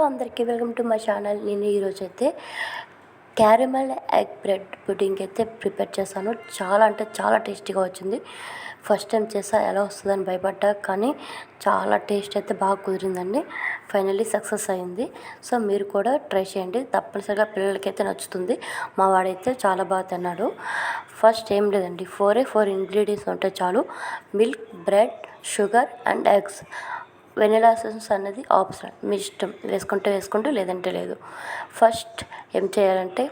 అందరికీ welcome to my channel. నేను ఈరోజైతే క్యారమెల్ ఎగ్ బ్రెడ్ పుడ్డింగ్ అయితే ప్రిపేర్ చేశాను. చాలా అంటే చాలా టేస్టీగా వచ్చింది. ఫస్ట్ టైం చేసా, ఎలా వస్తుందని భయపడ్డా, కానీ చాలా టేస్ట్ అయితే బాగా కుదిరిందండి. ఫైనల్లీ సక్సెస్ అయింది. సో మీరు కూడా ట్రై చేయండి, తప్పనిసరిగా పిల్లలకైతే నచ్చుతుంది. మా వాడైతే చాలా బాగా తిన్నాడు. ఫస్ట్ ఏం లేదండి, 4 ఇంగ్రీడియంట్స్ ఉంటే చాలు. Milk, bread, sugar and eggs. Vanilla essence అనేది ఆప్షనల్, మీ ఇష్టం, వేసుకుంటే లేదంటే లేదు. ఫస్ట్ ఏం చేయాలంటే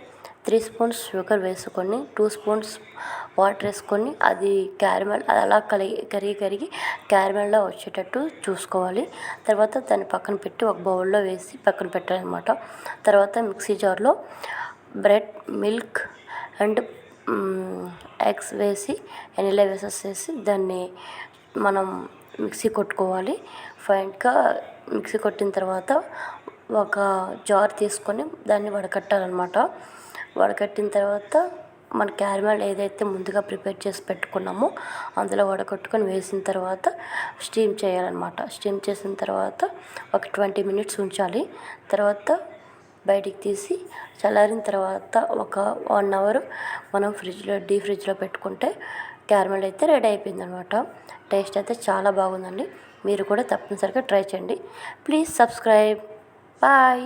3 స్పూన్స్ షుగర్ వేసుకొని 2 స్పూన్స్ వాటర్ వేసుకొని అది క్యారమెల్ అలా కరిగి క్యారమెల్లా వచ్చేటట్టు చూసుకోవాలి. తర్వాత దాన్ని పక్కన పెట్టి ఒక బౌల్లో వేసి పక్కన పెట్టాలన్నమాట. తర్వాత మిక్సీ జార్లో బ్రెడ్, మిల్క్ అండ్ ఎగ్స్ వేసి వెనిలా వేసేసి దాన్ని మనం మిక్సీ కొట్టుకోవాలి. ఫైన్గా మిక్సీ కొట్టిన తర్వాత ఒక జార్ తీసుకొని దాన్ని వడకట్టాలన్నమాట. వడకట్టిన తర్వాత మన క్యారమెల్ ఏదైతే ముందుగా ప్రిపేర్ చేసి పెట్టుకున్నామో అందులో వడకట్టుకొని వేసిన తర్వాత స్టీమ్ చేయాలన్నమాట. స్టీమ్ చేసిన తర్వాత ఒక 20 మినిట్స్ ఉంచాలి. తర్వాత బయటికి తీసి చల్లారిన తర్వాత ఒక 1 అవర్ మనం డీప్ ఫ్రిడ్జ్లో పెట్టుకుంటే క్యారమెల్ అయితే రెడీ అయిపోయిందనమాట. టేస్ట్ అయితే చాలా బాగుందండి. మీరు కూడా తప్పనిసరిగా ట్రై చేయండి. Please subscribe. బాయ్.